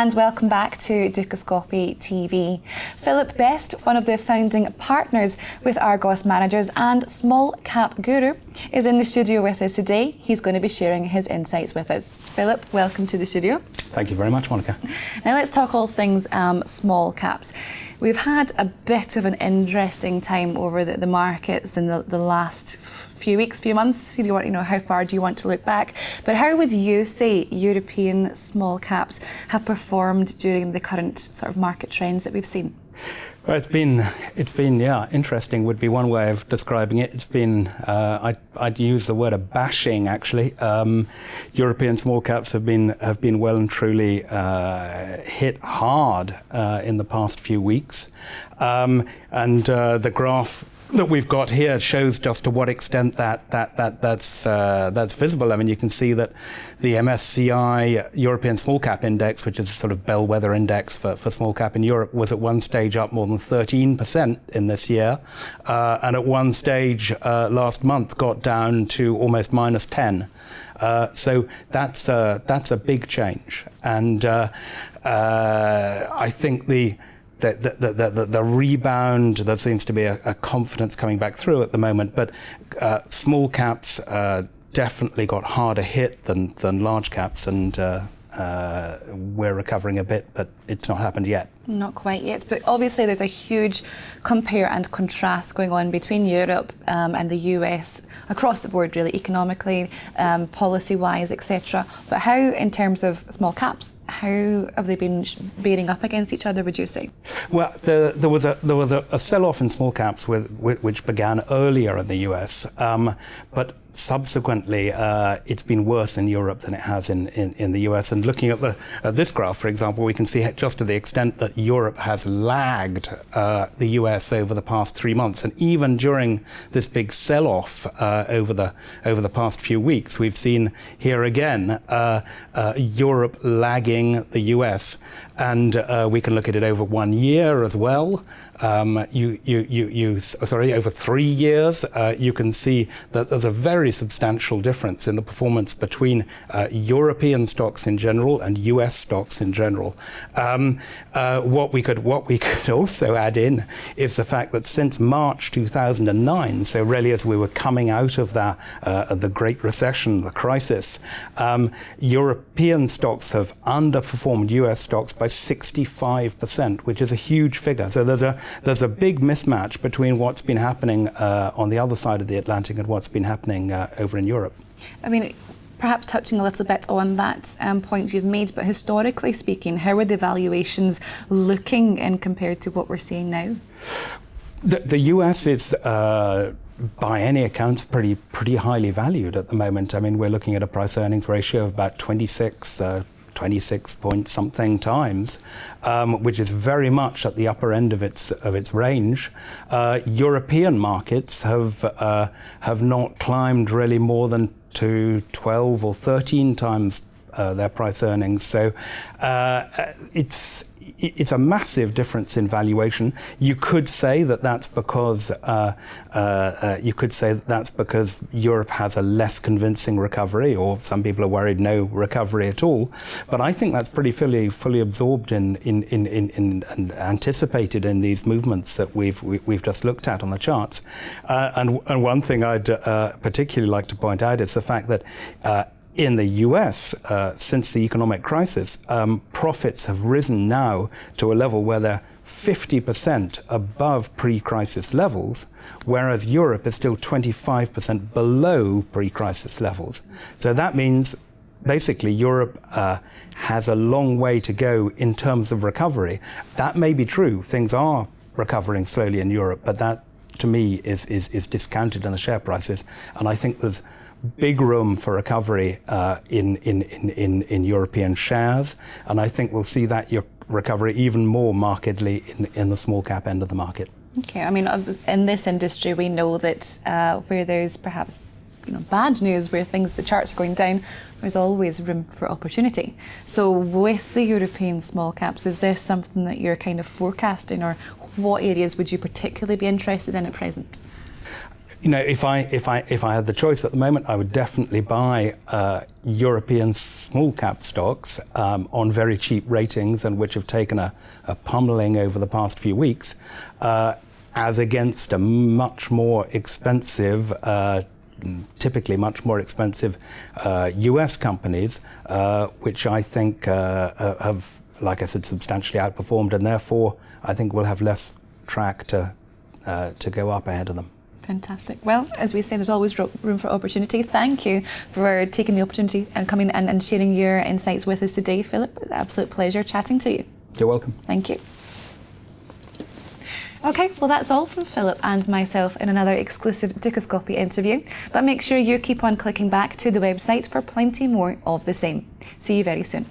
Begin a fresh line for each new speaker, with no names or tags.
and welcome back to Dukascopy TV. Philip Best, one of the founding partners with Argos Managers and Small Cap Guru, is in the studio with us today. He's going to be sharing his insights with us. Philip, welcome to the studio.
Thank you very much, Monica.
Now let's talk all things small caps. We've had a bit of an interesting time over the markets in the last few weeks, few months. How far do you want to look back? But how would you say European small caps have performed during the current sort of market trends that we've seen?
Well, it's been interesting would be one way of describing it. It's been, I'd use the word a bashing actually. European small caps have been well and truly hit hard in the past few weeks, and the graph that we've got here shows just to what extent that's visible. I mean, you can see that the MSCI European Small Cap Index, which is a sort of bellwether index for small cap in Europe, was at one stage up more than 13% in this year, and at one stage last month got down to almost minus 10. So that's a big change, and I think the rebound, there seems to be a confidence coming back through at the moment, but small caps definitely got harder hit than large caps, and we're recovering a bit, but it's not happened yet.
Not quite yet, but obviously there's a huge compare and contrast going on between Europe and the US across the board, really, economically, policy-wise, etc. But how, in terms of small caps, how have they been bearing up against each other, would you say?
Well, there was a sell-off in small caps which began earlier in the US, but subsequently, it's been worse in Europe than it has in the US. And looking at this graph, for example, we can see just to the extent that Europe has lagged the US over the past 3 months, and even during this big sell-off over the past few weeks, we've seen here again Europe lagging the US, and we can look at it over 1 year as well. Over 3 years, you can see that there's a very substantial difference in the performance between European stocks in general and US stocks in general. What we could also add in is the fact that since March 2009, so really as we were coming out of the Great Recession, the crisis, European stocks have underperformed US stocks by 65%, which is a huge figure. So there's a big mismatch between what's been happening on the other side of the Atlantic and what's been happening over in Europe.
I mean, perhaps touching a little bit on that point you've made, but historically speaking, how are the valuations looking in compared to what we're seeing now?
The US is, by any accounts, pretty highly valued at the moment. I mean, we're looking at a price-earnings ratio of about 26 point something times, which is very much at the upper end of its range. European markets have not climbed really more than to 12 or 13 times their price earnings. So it's a massive difference in valuation. You could say that that's because Europe has a less convincing recovery, or some people are worried no recovery at all. But I think that's pretty fully absorbed and anticipated in these movements that we've just looked at on the charts. And one thing I'd particularly like to point out is the fact that in the US, since the economic crisis, profits have risen now to a level where they're 50% above pre-crisis levels, whereas Europe is still 25% below pre-crisis levels. So that means basically Europe has a long way to go in terms of recovery. That may be true. Things are recovering slowly in Europe, but that, to me, is discounted in the share prices. And I think there's big room for recovery in European shares, and I think we'll see that recovery even more markedly in the small cap end of the market.
Okay, I mean, in this industry, we know that where there's perhaps bad news, where the charts are going down, there's always room for opportunity. So with the European small caps, is this something that you're kind of forecasting, or what areas would you particularly be interested in at present?
if I had the choice at the moment, I would definitely buy European small cap stocks on very cheap ratings and which have taken a pummeling over the past few weeks, as against a much more expensive, typically much more expensive US companies, which I think have, like I said, substantially outperformed, and therefore I think we'll have less track to go up ahead of them.
Fantastic. Well, as we say, there's always room for opportunity. Thank you for taking the opportunity and coming and sharing your insights with us today, Philip. Absolute pleasure chatting to you.
You're welcome.
Thank you. Okay, well that's all from Philip and myself in another exclusive Dukascopy interview. But make sure you keep on clicking back to the website for plenty more of the same. See you very soon.